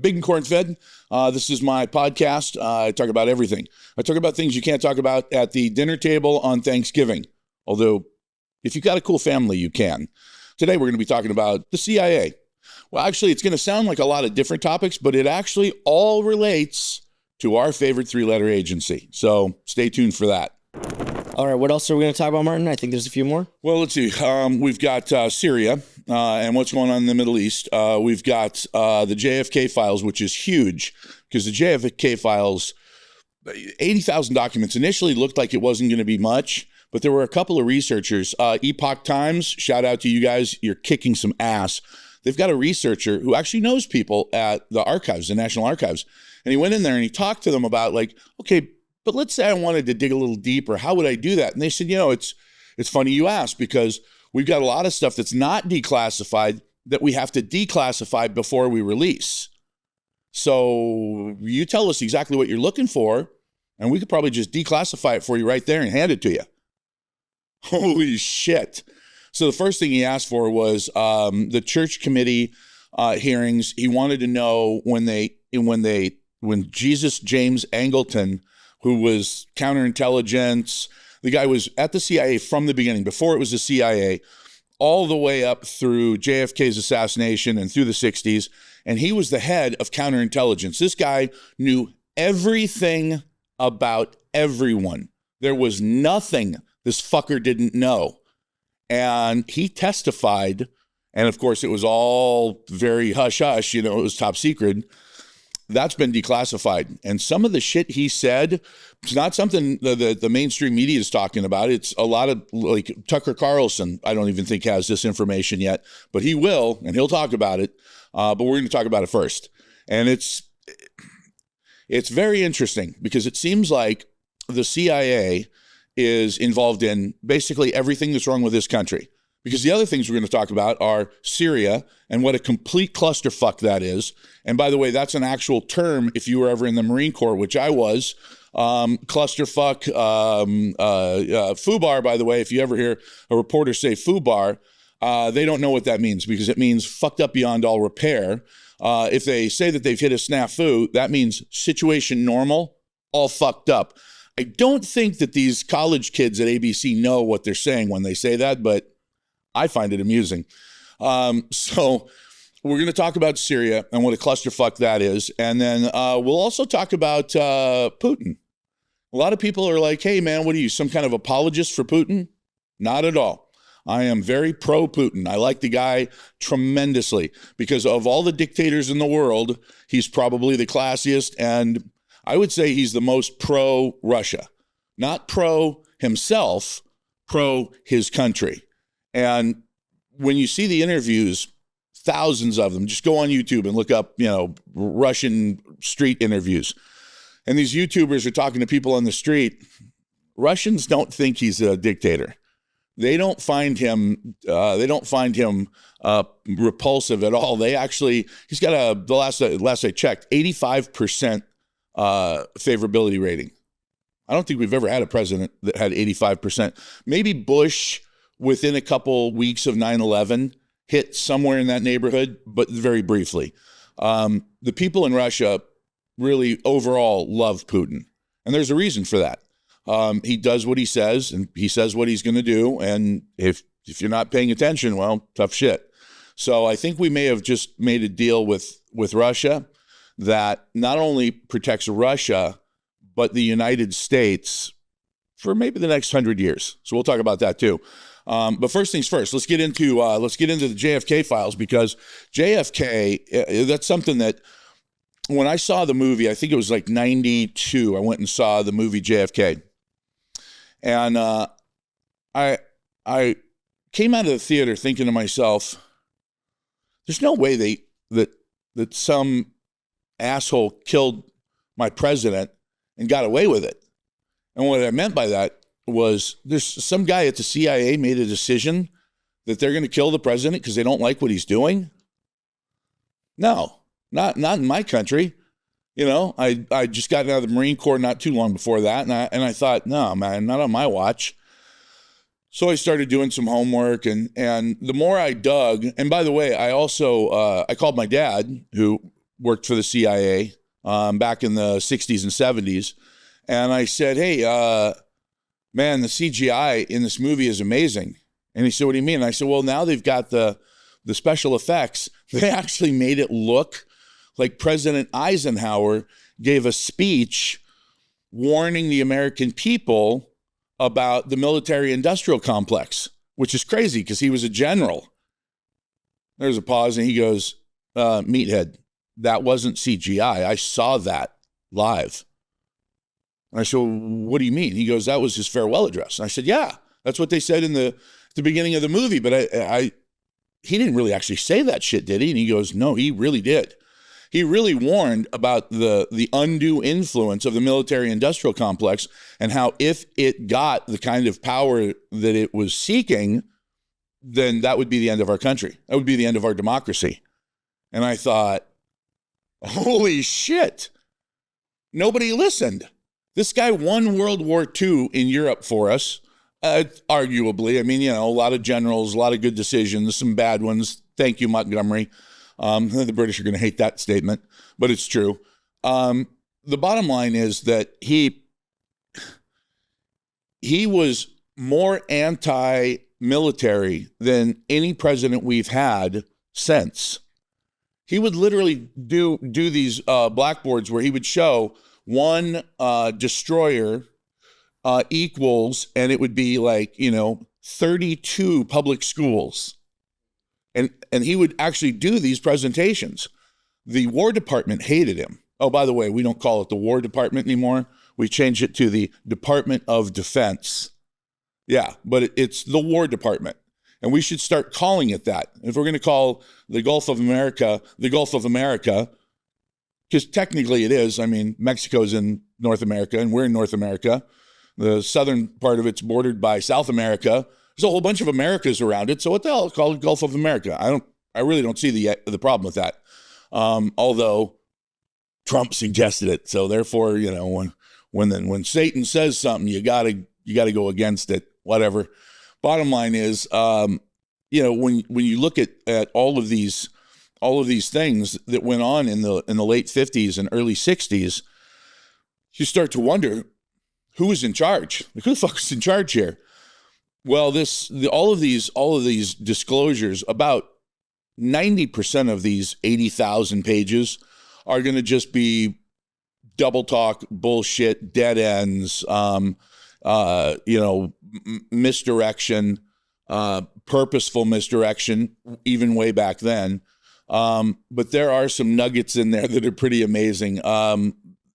BignCornfed. This is my podcast. I talk about everything. I talk about things you can't talk about at the dinner table on Thanksgiving. Although, if you've got a cool family, you can. Today, we're going to be talking about the CIA. Well, actually, it's going to sound like a lot of different topics, but it actually all relates to our favorite three-letter agency. So stay tuned for that. All right, what else are we going to talk about, Martin? I think there's a few more. Well, let's see. We've got Syria and what's going on in the Middle East. We've got the JFK files, which is huge because the JFK files, 80,000 documents, initially looked like it wasn't going to be much, but there were a couple of researchers. Epoch Times, shout out to you guys. You're kicking some ass. They've got a researcher who actually knows people at the archives, the National Archives. And he went in there and he talked to them about like, okay, but let's say I wanted to dig a little deeper. How would I do that? And they said, it's funny you ask because we've got a lot of stuff that's not declassified that we have to declassify before we release. So you tell us exactly what you're looking for, and we could probably just declassify it for you right there and hand it to you. Holy shit. So the first thing he asked for was the church committee hearings. He wanted to know when Jesus James Angleton, who was counterintelligence, the guy was at the CIA from the beginning, before it was the CIA, all the way up through JFK's assassination and through the 60s. And he was the head of counterintelligence. This guy knew everything about everyone. There was nothing this fucker didn't know. And he testified, and of course it was all very hush-hush, it was top secret. That's been declassified. And some of the shit he said, it's not something that the mainstream media is talking about. It's a lot of, like Tucker Carlson, I don't even think has this information yet, but he will, and he'll talk about it. But we're going to talk about it first. And it's very interesting because it seems like the CIA is involved in basically everything that's wrong with this country. Because the other things we're going to talk about are Syria and what a complete clusterfuck that is. And by the way, that's an actual term if you were ever in the Marine Corps, which I was. Clusterfuck, FUBAR, by the way, if you ever hear a reporter say FUBAR, they don't know what that means because it means fucked up beyond all repair. If they say that they've hit a snafu, that means situation normal, all fucked up. I don't think that these college kids at ABC know what they're saying when they say that, but I find it amusing. So we're going to talk about Syria and what a clusterfuck that is. And then we'll also talk about Putin. A lot of people are like, hey, man, what are you, some kind of apologist for Putin? Not at all. I am very pro-Putin. I like the guy tremendously because of all the dictators in the world, he's probably the classiest, and I would say he's the most pro-Russia. Not pro himself, pro his country. And when you see the interviews, thousands of them, just go on YouTube and look up, Russian street interviews. And these YouTubers are talking to people on the street. Russians don't think he's a dictator. They don't find him repulsive at all. They actually, he's got the last I checked, 85% favorability rating. I don't think we've ever had a president that had 85%. Maybe Bush, within a couple weeks of 9/11, hit somewhere in that neighborhood, but very briefly. The people in Russia really overall love Putin. And there's a reason for that. He does what he says, and he says what he's going to do. And if you're not paying attention, well, tough shit. So I think we may have just made a deal with Russia that not only protects Russia, but the United States for maybe the next 100 years. So we'll talk about that too. But first things first, let's get into the JFK files, because JFK, that's something that when I saw the movie, I think it was like 92, I went and saw the movie JFK. And I came out of the theater thinking to myself, there's no way that some asshole killed my president and got away with it. And what I meant by that was there's some guy at the CIA made a decision that they're going to kill the president because they don't like what he's doing. No, not in my country. I just got out of the Marine Corps not too long before that. And I thought, no, man, not on my watch. So I started doing some homework, and the more I dug, and by the way, I also, I called my dad, who worked for the CIA back in the 60s and 70s. And I said, hey, man, the CGI in this movie is amazing. And he said, what do you mean? And I said, well, now they've got the special effects. They actually made it look like President Eisenhower gave a speech warning the American people about the military-industrial complex, which is crazy because he was a general. There's a pause, and he goes, meathead, that wasn't CGI. I saw that live. And I said, well, what do you mean? He goes, that was his farewell address. And I said, yeah, that's what they said in the beginning of the movie. But he didn't really actually say that shit, did he? And he goes, no, he really did. He really warned about the undue influence of the military-industrial complex and how if it got the kind of power that it was seeking, then that would be the end of our country. That would be the end of our democracy. And I thought, holy shit, nobody listened. This guy won World War II in Europe for us, arguably. I mean, a lot of generals, a lot of good decisions, some bad ones. Thank you, Montgomery. The British are going to hate that statement, but it's true. The bottom line is that he was more anti-military than any president we've had since. He would literally do these blackboards where he would show one destroyer equals, and it would be like, 32 public schools. And he would actually do these presentations. The War Department hated him. Oh, by the way, we don't call it the War Department anymore. We changed it to the Department of Defense. Yeah, but it's the War Department. And we should start calling it that. If we're going to call the Gulf of America, because technically it is. I mean, Mexico's in North America, and we're in North America. The southern part of it's bordered by South America. There's a whole bunch of Americas around it. So what the hell? Call it Gulf of America. I really don't see the problem with that. Although Trump suggested it. So therefore, when Satan says something, you gotta go against it. Whatever. Bottom line is, when you look at all of these things that went on in the late 50s and early 60s, you start to wonder who was in charge. Like, who the fuck was in charge here? Well, all of these disclosures, about 90% of these 80,000 pages are going to just be double talk, bullshit, dead ends, misdirection, purposeful misdirection, even way back then. But there are some nuggets in there that are pretty amazing.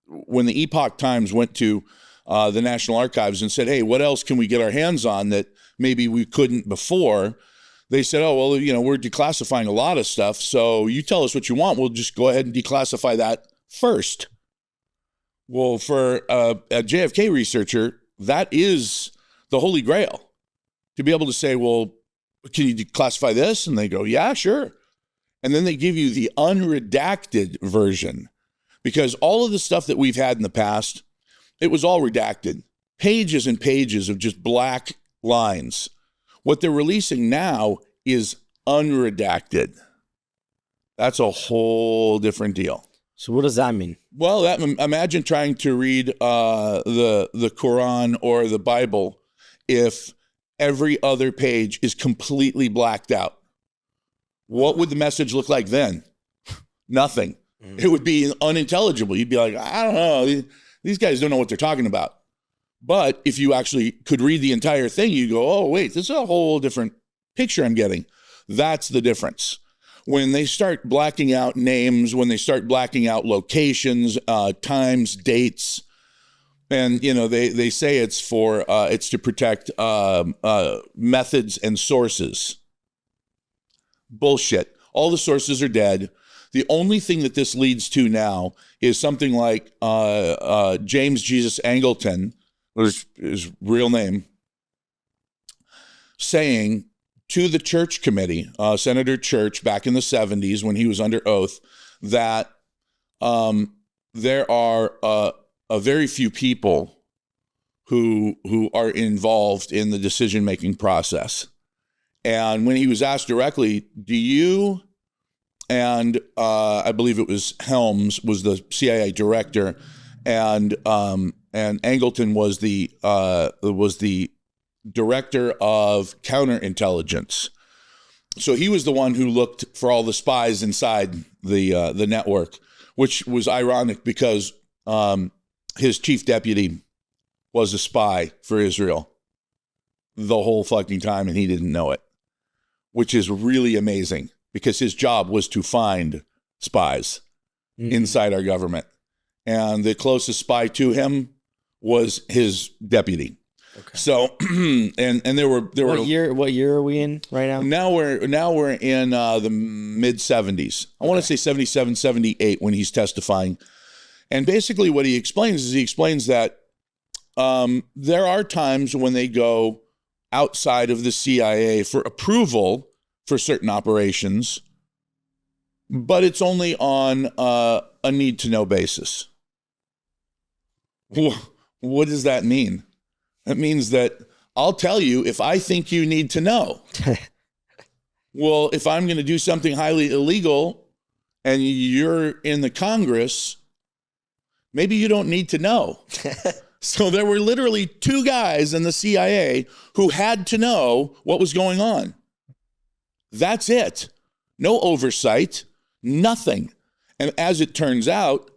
When the Epoch Times went to the National Archives and said, hey, what else can we get our hands on that maybe we couldn't before? They said, oh, well, we're declassifying a lot of stuff. So you tell us what you want. We'll just go ahead and declassify that first. Well, for a JFK researcher, that is the Holy Grail. To be able to say, well, can you declassify this? And they go, yeah, sure. And then they give you the unredacted version, because all of the stuff that we've had in the past, it was all redacted. Pages and pages of just black lines. What they're releasing now is unredacted. That's a whole different deal. So what does that mean? Well, imagine trying to read the Quran or the Bible if every other page is completely blacked out. What would the message look like then? Nothing. It would be unintelligible. You'd be like, I don't know. These guys don't know what they're talking about. But if you actually could read the entire thing, you go, oh, wait, this is a whole different picture I'm getting. That's the difference. When they start blacking out names, when they start blacking out locations, times, dates, and they say it's to protect methods and sources. Bullshit. All the sources are dead. The only thing that this leads to now is something like James Jesus Angleton, his real name, saying to the Church Committee, Senator Church, back in the 70s when he was under oath, that there are a very few people who are involved in the decision-making process. And when he was asked directly, do you and I believe it was Helms was the CIA director, and Angleton was the director of counterintelligence. So he was the one who looked for all the spies inside the network, which was ironic because his chief deputy was a spy for Israel the whole fucking time, and he didn't know it, which is really amazing because his job was to find spies inside our government. And the closest spy to him was his deputy. Okay. So, and there were what year are we in right now? Now we're in the mid 70s. I want to say 77, 78 when he's testifying. And basically what he explains is that there are times when they go outside of the CIA for approval for certain operations, but it's only on a need-to-know basis. What does that mean? That means that I'll tell you if I think you need to know. Well, if I'm going to do something highly illegal and you're in the Congress, maybe you don't need to know. So there were literally two guys in the CIA who had to know what was going on. That's it. No oversight, nothing. And as it turns out,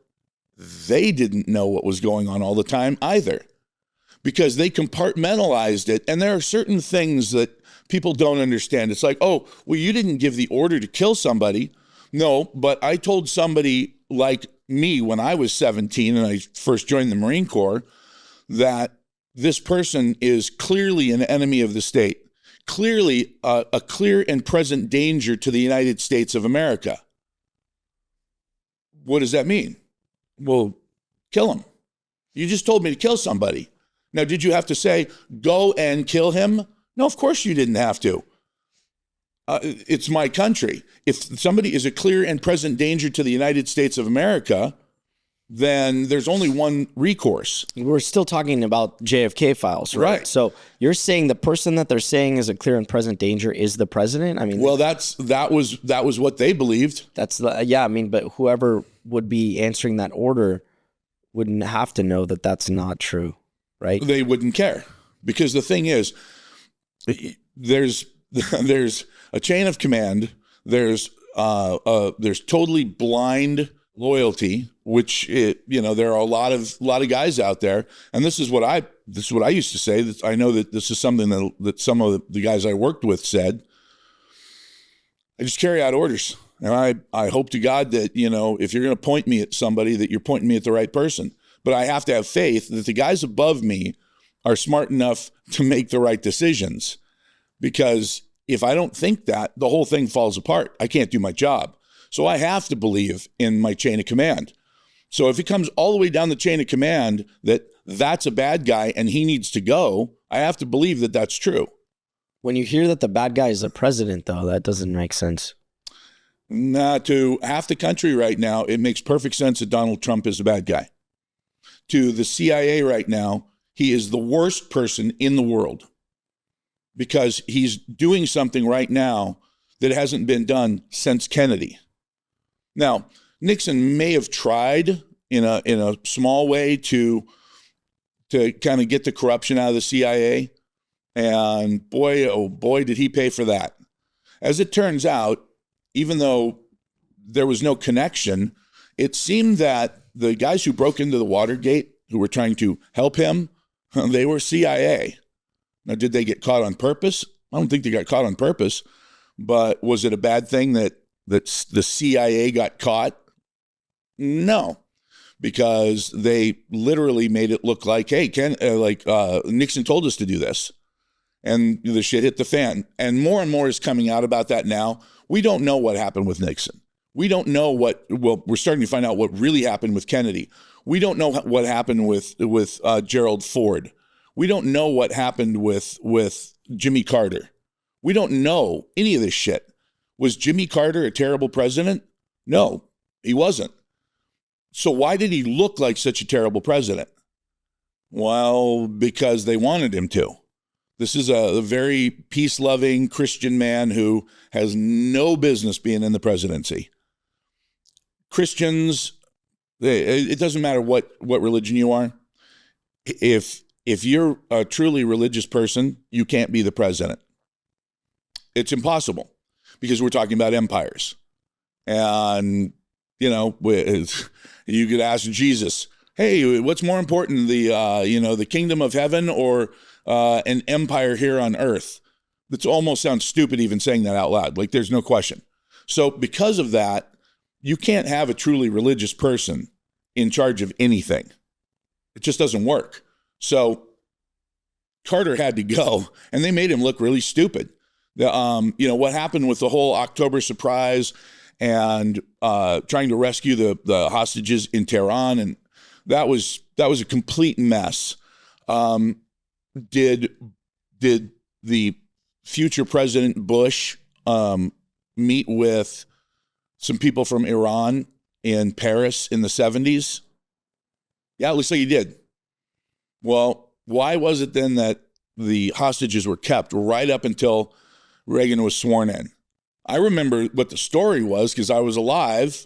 they didn't know what was going on all the time either, because they compartmentalized it. And there are certain things that people don't understand. It's like, oh, well, you didn't give the order to kill somebody. No, but I told somebody like me when I was 17 and I first joined the Marine Corps that this person is clearly an enemy of the state, clearly a clear and present danger to the United States of America. What does that mean? Well, kill him. You just told me to kill somebody. Now, did you have to say, go and kill him? No, of course you didn't have to. It's my country. If somebody is a clear and present danger to the United States of America, then there's only one recourse. We're still talking about JFK files, right? So you're saying the person that they're saying is a clear and present danger is the president? I mean, well, that was what they believed. But whoever would be answering that order wouldn't have to know that that's not true, right? They wouldn't care, because the thing is, there's a chain of command. There's totally blind loyalty, which there are a lot of guys out there, and this is what I used to say. I know that this is something that some of the guys I worked with said. I just carry out orders, and I hope to God that if you're going to point me at somebody, that you're pointing me at the right person. But I have to have faith that the guys above me are smart enough to make the right decisions, because if I don't think that, the whole thing falls apart. I can't do my job. So I have to believe in my chain of command. So if it comes all the way down the chain of command that that's a bad guy and he needs to go, I have to believe that that's true. When you hear that the bad guy is the president, though, that doesn't make sense. To half the country right now, it makes perfect sense that Donald Trump is a bad guy. To the CIA right now, he is the worst person in the world, because he's doing something right now that hasn't been done since Kennedy. Now, Nixon may have tried in a small way to kind of get the corruption out of the CIA, and boy, oh boy, did he pay for that. As it turns out, even though there was no connection, it seemed that the guys who broke into the Watergate, who were trying to help him, they were CIA. Now, did they get caught on purpose? I don't think they got caught on purpose, but was it a bad thing that the CIA got caught? No, because they literally made it look like, hey, Nixon told us to do this, and the shit hit the fan. And more is coming out about that now. We don't know what happened with Nixon. We don't know we're starting to find out what really happened with Kennedy. We don't know what happened with Gerald Ford. We don't know what happened with Jimmy Carter. We don't know any of this shit. Was Jimmy Carter a terrible president? No, he wasn't. So why did he look like such a terrible president? Well, because they wanted him to. This is a very peace-loving Christian man who has no business being in the presidency. Christians, it doesn't matter what religion you are. If you're a truly religious person, you can't be the president. It's impossible because we're talking about empires. And, you could ask Jesus, hey, what's more important, the kingdom of heaven or an empire here on earth? That almost sounds stupid even saying that out loud. Like, there's no question. So because of that, you can't have a truly religious person in charge of anything. It just doesn't work. So Carter had to go, and they made him look really stupid. What happened with the whole October surprise and trying to rescue the hostages in Tehran, and that was a complete mess. Did the future President Bush meet with some people from Iran in Paris in the 70s? Yeah, it looks like he did. Well, why was it then that the hostages were kept right up until Reagan was sworn in? I remember what the story was because I was alive,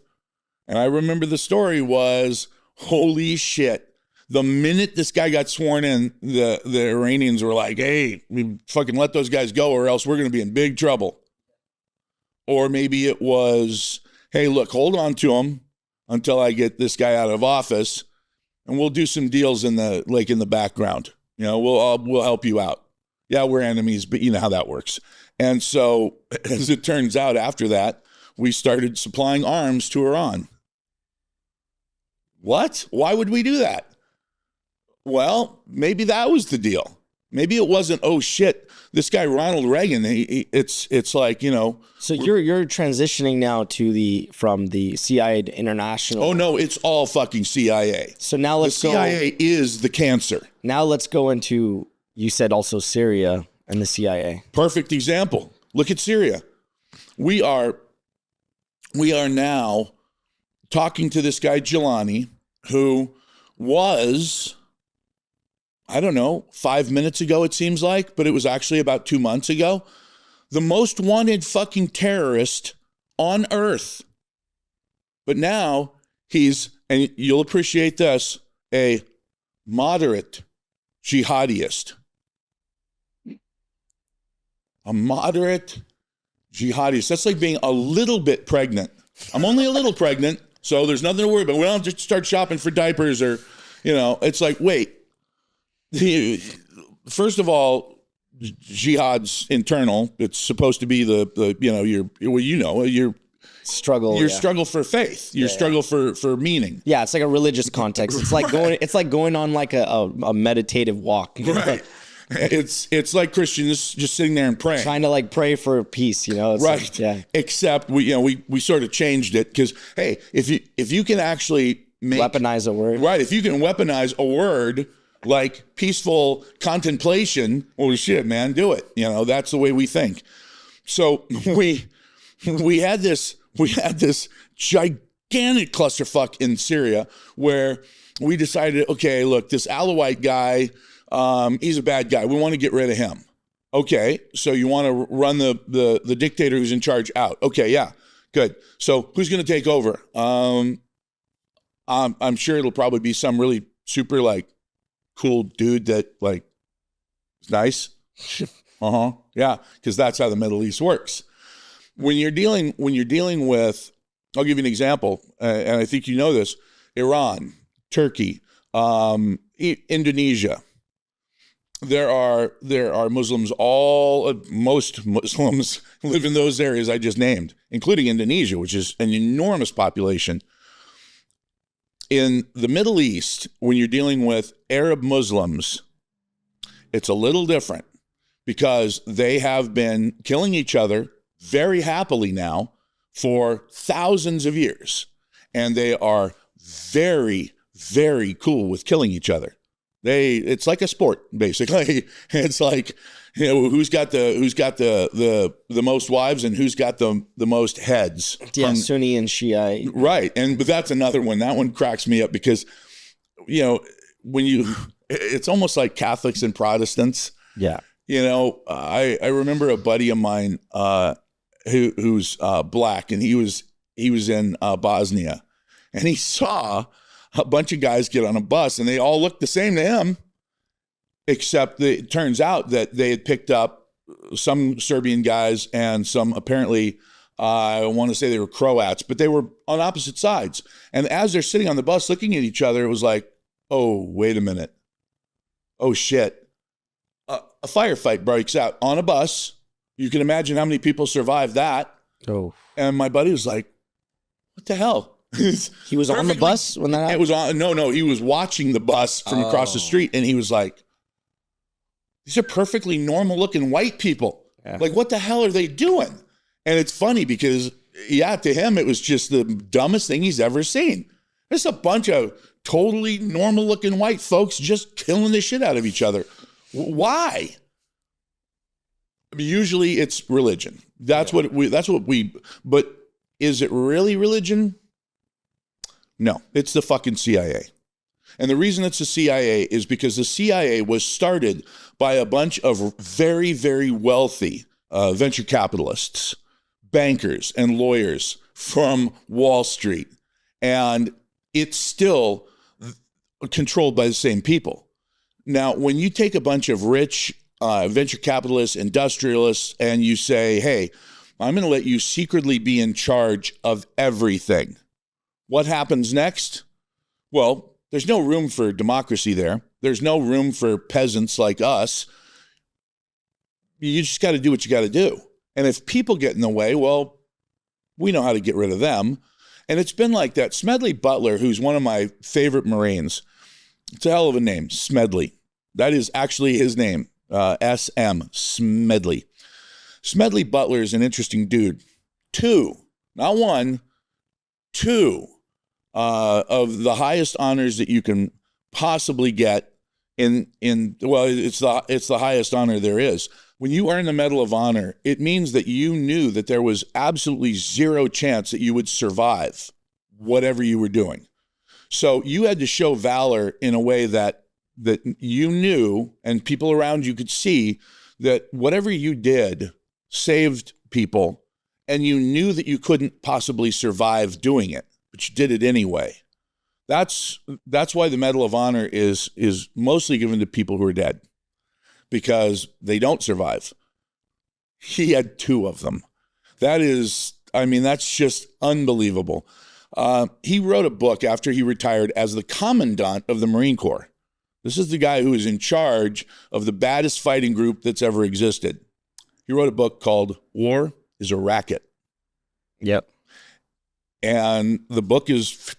and I remember the story was, holy shit. The minute this guy got sworn in, the Iranians were like, hey, we fucking let those guys go or else we're going to be in big trouble. Or maybe it was, hey, look, hold on to him until I get this guy out of office, and we'll do some deals in the background. We'll help you out. Yeah, we're enemies, but you know how that works. And so, as it turns out, after that, we started supplying arms to Iran. What? Why would we do that? Well, maybe that was the deal. Maybe it wasn't, oh shit, this guy Ronald Reagan, it's like, So you're transitioning now from the CIA to international. Oh no, it's all fucking CIA. So now let's go. The CIA is the cancer. Now let's go into, you said also Syria and the CIA. Perfect example. Look at Syria. We are now talking to this guy Jelani, who was, I don't know, 5 minutes ago, it seems like, but it was actually about 2 months ago, the most wanted fucking terrorist on earth. But now he's, and you'll appreciate this, a moderate jihadist. A moderate jihadist. That's like being a little bit pregnant. I'm only a little pregnant, so there's nothing to worry about. We don't have to start shopping for diapers or, it's like, wait. First of all, jihad's internal. It's supposed to be your struggle. Your struggle for faith. Your struggle for meaning. Yeah, it's like a religious context. It's like going on like a meditative walk. Right. It's like Christians just sitting there and praying, trying to like pray for peace. It's right? Like, yeah. Except we sort of changed it because hey, if you can actually weaponize a word, right? If you can weaponize a word like peaceful contemplation, holy shit, man, do it. That's the way we think. So we had this gigantic clusterfuck in Syria where we decided, okay, look, this Alawite guy, he's a bad guy. We want to get rid of him. Okay, so you want to run the dictator who's in charge out. Okay, yeah, good. So who's going to take over? I'm sure it'll probably be some really super like cool dude that like is nice. Yeah, because that's how the Middle East works. When you're dealing with, I'll give you an example, and I think you know this: Iran, Turkey, Indonesia. There are Muslims. Most Muslims live in those areas I just named, including Indonesia, which is an enormous population. In the Middle East, when you're dealing with Arab Muslims, it's a little different because they have been killing each other very happily now for thousands of years. And they are very, very cool with killing each other. It's like a sport, basically. It's like, who's got the most wives and who's got the most heads. Yeah, Sunni and Shia. Right. But that's another one. That one cracks me up because, it's almost like Catholics and Protestants. Yeah. I remember a buddy of mine who's black, and he was in Bosnia, and he saw a bunch of guys get on a bus, and they all looked the same to him, except that it turns out that they had picked up some Serbian guys and some apparently, I want to say they were Croats, but they were on opposite sides. And as they're sitting on the bus looking at each other, it was like, oh, wait a minute. Oh, shit. A firefight breaks out on a bus. You can imagine how many people survived that. Oh. And my buddy was like, what the hell? He was on the bus when that happened? It was on. No, he was watching the bus from across the street, and he was like, these are perfectly normal looking white people. Yeah. Like, what the hell are they doing? And it's funny because, yeah, to him, it was just the dumbest thing he's ever seen. There's a bunch of totally normal looking white folks just killing the shit out of each other. Why? I mean, usually it's religion. But is it really religion? No, it's the fucking CIA. And the reason it's the CIA is because the CIA was started by a bunch of very, very wealthy venture capitalists, bankers, and lawyers from Wall Street. And it's still controlled by the same people. Now, when you take a bunch of rich venture capitalists, industrialists, and you say, hey, I'm going to let you secretly be in charge of everything. What happens next? Well, there's no room for democracy there. There's no room for peasants like us. You just got to do what you got to do. And if people get in the way, well, we know how to get rid of them. And it's been like that. Smedley Butler, who's one of my favorite Marines, it's a hell of a name, Smedley. That is actually his name, S.M., Smedley. Smedley Butler is an interesting dude. Two, not one, two of the highest honors that you can possibly get it's the highest honor there is. When you earn the Medal of Honor, it means that you knew that there was absolutely zero chance that you would survive whatever you were doing. So you had to show valor in a way that you knew and people around you could see that whatever you did saved people, and you knew that you couldn't possibly survive doing it, but you did it anyway. That's why the Medal of Honor is mostly given to people who are dead, because they don't survive. He had two of them. That's just unbelievable. He wrote a book after he retired as the commandant of the Marine Corps. This is the guy who is in charge of the baddest fighting group that's ever existed. He wrote a book called War is a Racket. Yep. And the book it's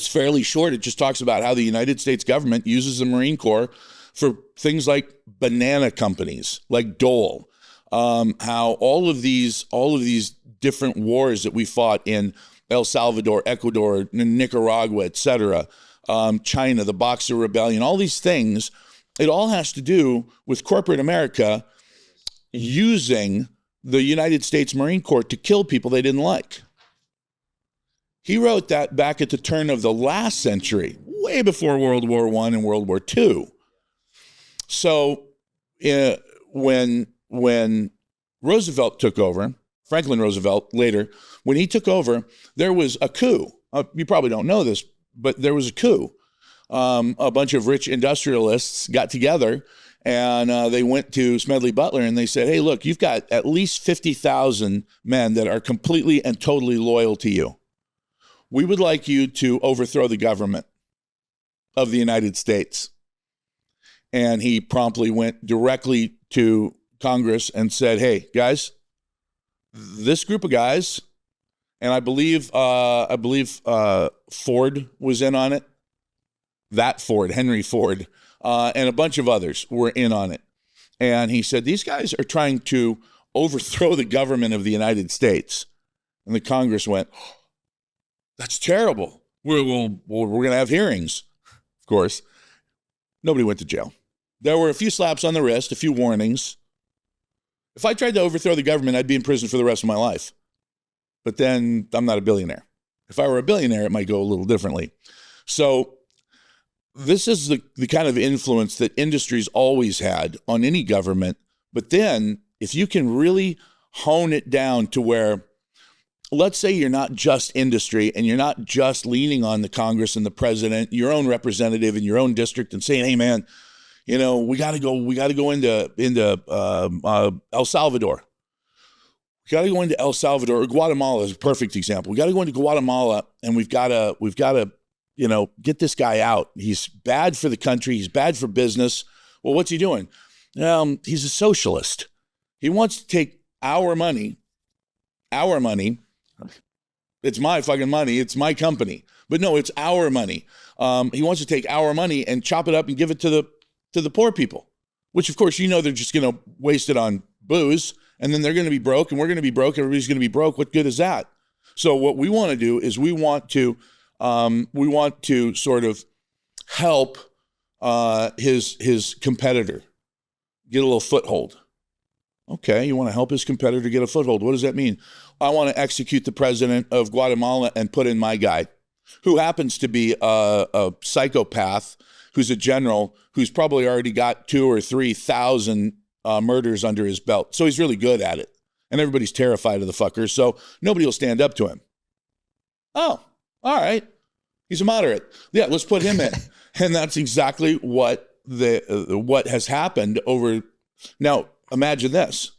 fairly short. It just talks about how the United States government uses the Marine Corps for things like banana companies, like Dole. How all of these different wars that we fought in El Salvador, Ecuador, Nicaragua, etc., China, the Boxer Rebellion, all these things, it all has to do with corporate America using the United States Marine Corps to kill people they didn't like. He wrote that back at the turn of the last century, way before World War I and World War II. So when Roosevelt took over, Franklin Roosevelt later, when he took over, there was a coup. You probably don't know this, but there was a coup. A bunch of rich industrialists got together and they went to Smedley Butler and they said, hey, look, you've got at least 50,000 men that are completely and totally loyal to you. We would like you to overthrow the government of the United States. And he promptly went directly to Congress and said, hey, guys, this group of guys, and I believe Ford was in on it. That Ford, Henry Ford, and a bunch of others were in on it. And he said, these guys are trying to overthrow the government of the United States. And the Congress went, oh, that's terrible. We're going to have hearings. Of course, nobody went to jail. There were a few slaps on the wrist, a few warnings. If I tried to overthrow the government, I'd be in prison for the rest of my life. But then I'm not a billionaire. If I were a billionaire, it might go a little differently. So this is the kind of influence that industry's always had on any government. But then if you can really hone it down to where let's say you're not just industry and you're not just leaning on the Congress and the president, your own representative in your own district and saying, hey, man, we got to go into El Salvador. We got to go into El Salvador. Guatemala is a perfect example. We got to go into Guatemala, and we've got to get this guy out. He's bad for the country. He's bad for business. Well, what's he doing? He's a socialist. He wants to take our money. It's my fucking money. It's my company. But no, it's our money. He wants to take our money and chop it up and give it to the poor people, which of course, they're just going to waste it on booze, and then they're going to be broke and we're going to be broke. Everybody's going to be broke. What good is that? So what we want to do is we want to sort of help his competitor get a little foothold. Okay, you want to help his competitor get a foothold. What does that mean? I want to execute the president of Guatemala and put in my guy, who happens to be a psychopath, who's a general, who's probably already got 2,000 or 3,000 murders under his belt. So he's really good at it. And everybody's terrified of the fucker, so nobody will stand up to him. Oh, all right. He's a moderate. Yeah, let's put him in. And that's exactly what has happened over. Now, imagine this.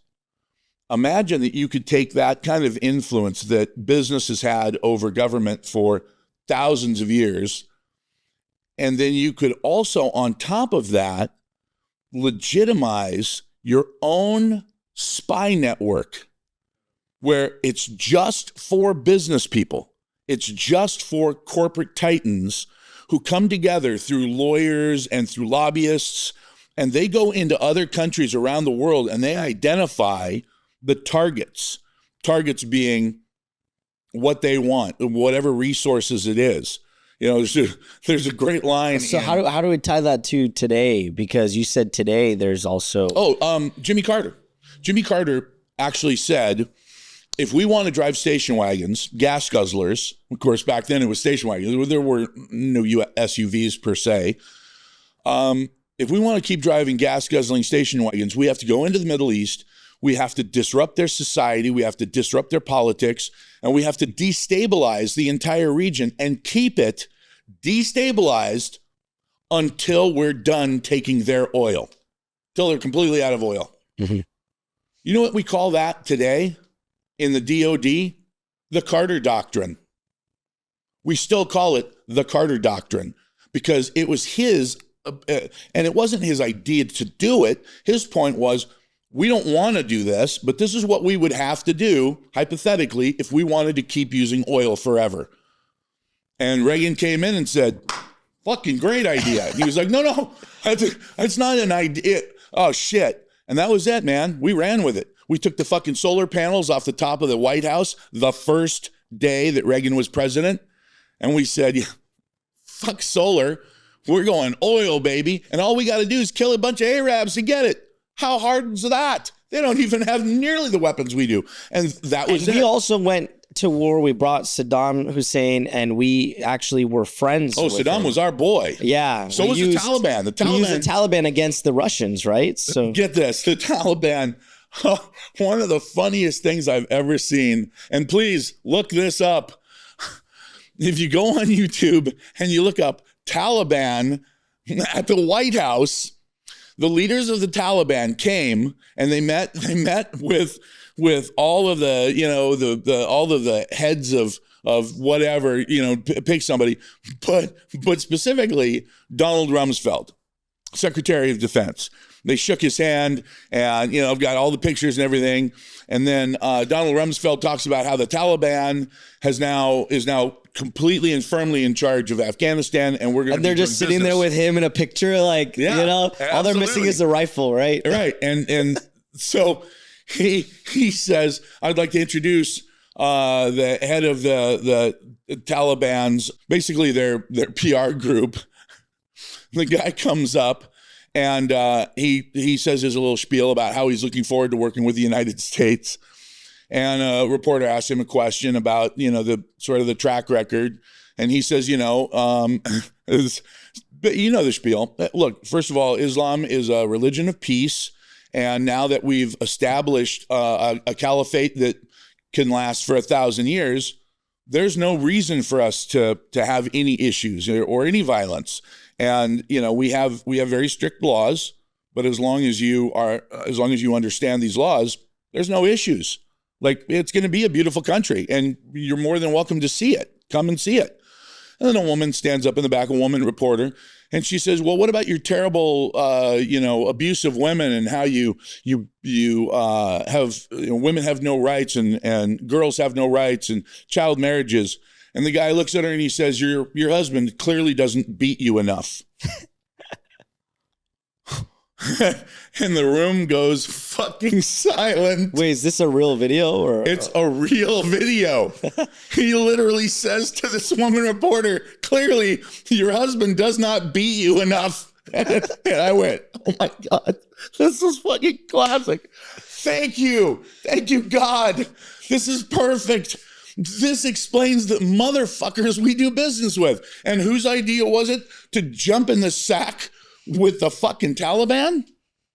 Imagine that you could take that kind of influence that business has had over government for thousands of years, and then you could also, on top of that, legitimize your own spy network where it's just for business people. It's just for corporate titans who come together through lawyers and through lobbyists, and they go into other countries around the world and they identify the targets being what they want, whatever resources it is. There's a great line. So how do we tie that to today? Because you said today there's also... Jimmy Carter. Jimmy Carter actually said, if we want to drive station wagons, gas guzzlers, of course, back then it was station wagons. There were no SUVs per se. If we want to keep driving gas guzzling station wagons, we have to go into the Middle East. We have to disrupt their society. We have to disrupt their politics. And we have to destabilize the entire region and keep it destabilized until we're done taking their oil, until they're completely out of oil. Mm-hmm. You know what we call that today in the DOD? The Carter Doctrine. We still call it the Carter Doctrine because it was his, and it wasn't his idea to do it. His point was, we don't want to do this, but this is what we would have to do, hypothetically, if we wanted to keep using oil forever. And Reagan came in and said, fucking great idea. And he was like, no, that's not an idea. Oh, shit. And that was it, man. We ran with it. We took the fucking solar panels off the top of the White House the first day that Reagan was president. And we said, yeah, fuck solar. We're going oil, baby. And all we got to do is kill a bunch of Arabs to get it. How hard is that? They don't even have nearly the weapons we do. And that was it. We also went to war. We brought Saddam Hussein, and we actually were friends with Saddam him. Was our boy. Yeah. So was the Taliban. We used the Taliban against the Russians, right? So get this. The Taliban, one of the funniest things I've ever seen. And please look this up. If you go on YouTube and you look up Taliban at the White House, the leaders of the Taliban came and they met with all of the all of the heads of whatever, pick somebody, but specifically Donald Rumsfeld, Secretary of Defense. They shook his hand, and I've got all the pictures and everything. And then Donald Rumsfeld talks about how the Taliban is now completely and firmly in charge of Afghanistan, and we're going. And they're just sitting there with him in a picture, all they're missing is the rifle, right? Right, and so he says, "I'd like to introduce the head of the Taliban's, basically their PR group." The guy comes up. And he says his little spiel about how he's looking forward to working with the United States. And a reporter asked him a question about, the sort of the track record. And he says, but the spiel. Look, first of all, Islam is a religion of peace. And now that we've established a caliphate that can last for 1,000 years, there's no reason for us to have any issues or any violence. And we have very strict laws, but as long as you understand these laws, there's no issues. Like, it's going to be a beautiful country, and you're more than welcome to see it. Come and see it. And then a woman stands up in the back, a woman reporter, and she says, "Well, what about your terrible, abuse of women and how you have women have no rights and girls have no rights and child marriages?" And the guy looks at her and he says, "Your husband clearly doesn't beat you enough." And the room goes fucking silent. Wait, is this a real video or? It's a real video. He literally says to this woman reporter, "Clearly, your husband does not beat you enough." And I went, "Oh my God, this is fucking classic. Thank you, God. This is perfect. This explains the motherfuckers we do business with." And whose idea was it to jump in the sack with the fucking Taliban?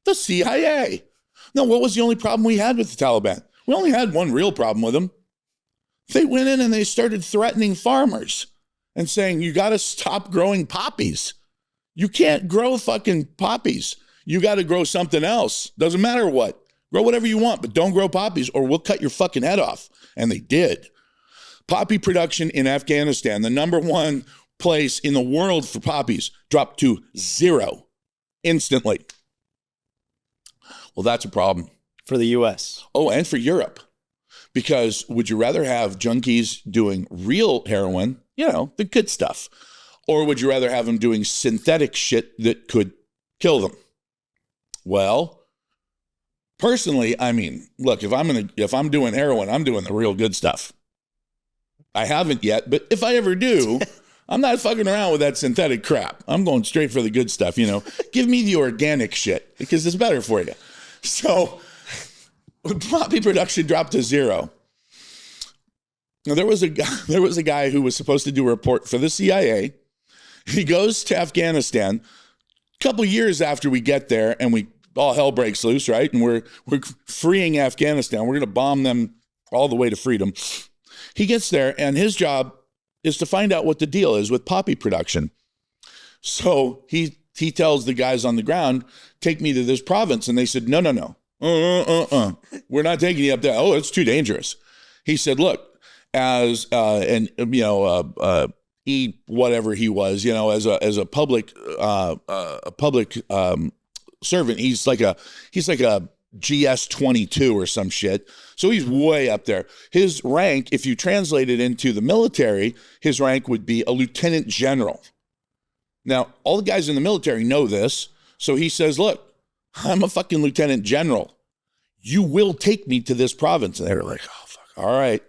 The CIA. Now, what was the only problem we had with the Taliban? We only had one real problem with them. They went in and they started threatening farmers and saying, "You got to stop growing poppies. You can't grow fucking poppies. You got to grow something else. Doesn't matter what. Grow whatever you want, but don't grow poppies or we'll cut your fucking head off." And they did. Poppy production in Afghanistan, the number one place in the world for poppies, dropped to 0 instantly. Well, that's a problem. For the U.S. Oh, and for Europe. Because would you rather have junkies doing real heroin, the good stuff, or would you rather have them doing synthetic shit that could kill them? Well, personally, I mean, look, if I'm doing heroin, I'm doing the real good stuff. I haven't yet, but if I ever do, I'm not fucking around with that synthetic crap. I'm going straight for the good stuff, Give me the organic shit because it's better for you. So poppy production dropped to 0. Now, there was a guy who was supposed to do a report for the CIA. He goes to Afghanistan a couple years after we get there, and all hell breaks loose, right? And we're freeing Afghanistan. We're going to bomb them all the way to freedom. He gets there, and his job is to find out what the deal is with poppy production. So he tells the guys on the ground, "Take me to this province." And they said, no. We're not taking you up there. Oh, it's too dangerous. He said, "Look, as whatever he was, as a public servant, he's like a GS-22 or some shit. So he's way up there. His rank, if you translate it into the military, his rank would be a lieutenant general. Now, all the guys in the military know this. So he says, "Look, I'm a fucking lieutenant general. You will take me to this province." And they were like, "Oh, fuck. All right."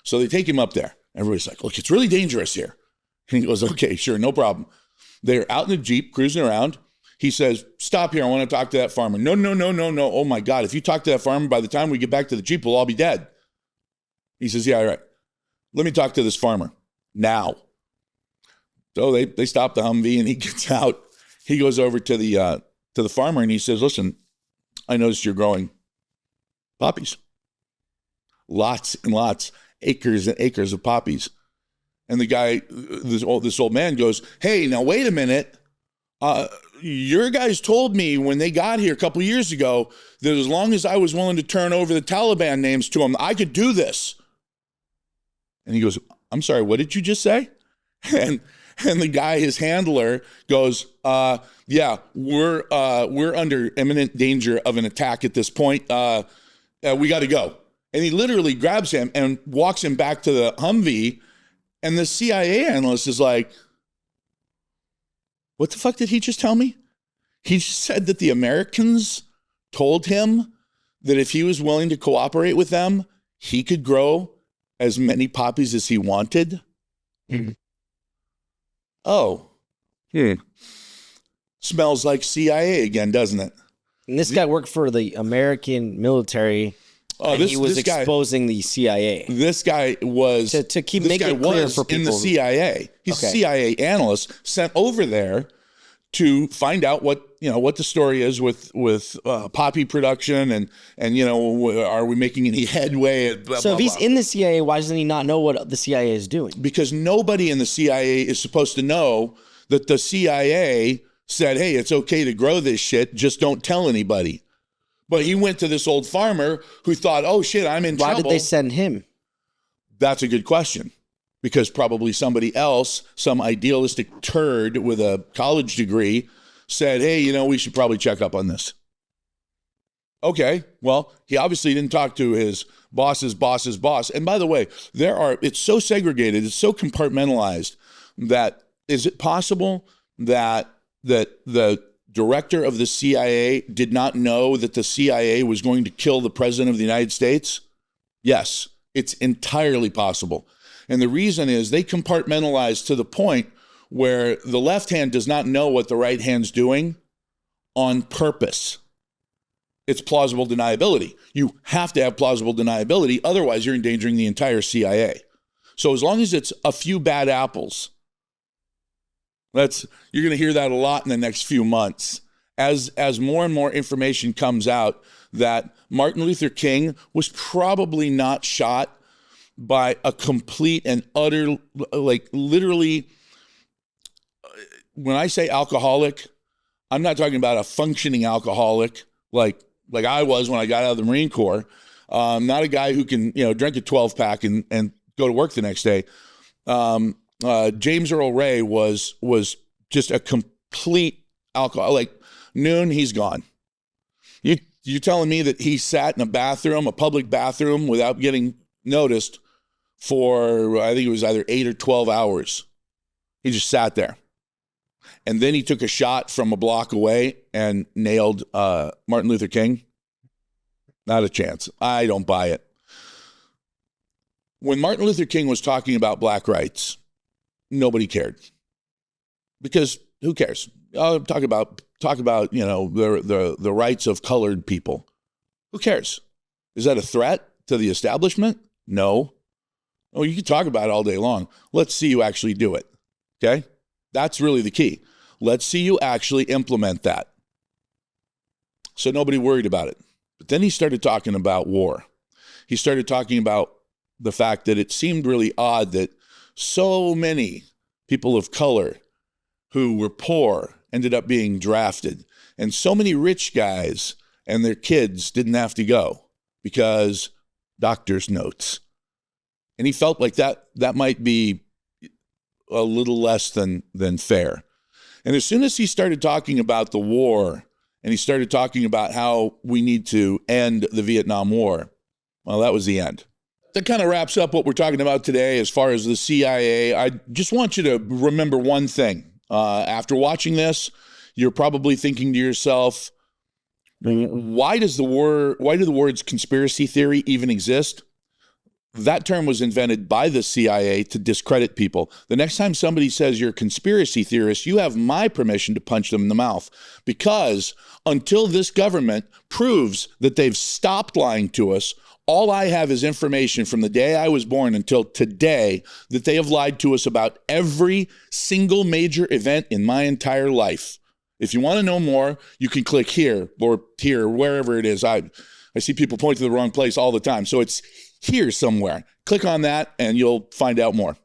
So they take him up there. Everybody's like, "Look, it's really dangerous here." And he goes, "Okay, sure, no problem." They're out in the Jeep cruising around. He says, "Stop here. I want to talk to that farmer." No. Oh my God. If you talk to that farmer, by the time we get back to the Jeep, we'll all be dead. He says, "Yeah, all right. Let me talk to this farmer now." So they stop the Humvee and he gets out. He goes over to the farmer and he says, "Listen, I noticed you're growing poppies. Lots and lots, acres and acres of poppies." And the guy, this old man goes, "Hey, now wait a minute. Your guys told me when they got here a couple of years ago that as long as I was willing to turn over the Taliban names to them, I could do this." And he goes, "I'm sorry, what did you just say?" And the guy, his handler, goes, "Yeah, we're under imminent danger of an attack at this point. We got to go." And he literally grabs him and walks him back to the Humvee. And the CIA analyst is like, "What the fuck did he just tell me?" He just said that the Americans told him that if he was willing to cooperate with them, he could grow as many poppies as he wanted. Mm-hmm. Oh. Smells like CIA again, doesn't it? And this guy worked for the American military. Oh, he was exposing the CIA. This guy was to keep making it clear for people in the CIA. He's a CIA analyst sent over there to find out what the story is with poppy production and are we making any headway? Blah, so blah, if he's blah. in the CIA, why doesn't he not know what the CIA is doing? Because nobody in the CIA is supposed to know that the CIA said, hey, it's okay to grow this shit, just don't tell anybody. But he went to this old farmer who thought, oh shit, I'm in trouble. Why did they send him? That's a good question. Because probably somebody else, some idealistic turd with a college degree, said, hey, we should probably check up on this. Okay, well, he obviously didn't talk to his boss's boss's boss. And by the way, it's so segregated, it's so compartmentalized that is it possible that the director of the CIA did not know that the CIA was going to kill the president of the United States? Yes, it's entirely possible. And the reason is they compartmentalize to the point where the left hand does not know what the right hand's doing on purpose. It's plausible deniability. You have to have plausible deniability. Otherwise, you're endangering the entire CIA. So as long as it's a few bad apples, you're going to hear that a lot in the next few months. As more and more information comes out that Martin Luther King was probably not shot by a complete and utter, literally, when I say alcoholic, I'm not talking about a functioning alcoholic like I was when I got out of the Marine Corps. Not a guy who can, drink a 12-pack and go to work the next day. James Earl Ray was just a complete alcoholic. Noon, he's gone. You're telling me that he sat in a public bathroom without getting noticed for, I think it was either 8 or 12 hours. He just sat there. And then he took a shot from a block away and nailed Martin Luther King. Not a chance. I don't buy it. When Martin Luther King was talking about black rights, nobody cared. Because who cares? Talk about the rights of colored people. Who cares? Is that a threat to the establishment? No. Oh, you can talk about it all day long. Let's see you actually do it. Okay? That's really the key. Let's see you actually implement that. So nobody worried about it. But then he started talking about war. He started talking about the fact that it seemed really odd that so many people of color who were poor ended up being drafted. And so many rich guys and their kids didn't have to go because doctor's notes. And he felt like that might be a little less than fair. And as soon as he started talking about the war and he started talking about how we need to end the Vietnam War, well, that was the end. That kind of wraps up what we're talking about today as far as the CIA. I just want you to remember one thing. After watching this, you're probably thinking to yourself, why do the words conspiracy theory even exist? That term was invented by the CIA to discredit people. The next time somebody says you're a conspiracy theorist, you have my permission to punch them in the mouth. Because until this government proves that they've stopped lying to us, all I have is information from the day I was born until today that they have lied to us about every single major event in my entire life. If you want to know more, you can click here or here, wherever it is. I see people point to the wrong place all the time. So it's here somewhere. Click on that and you'll find out more.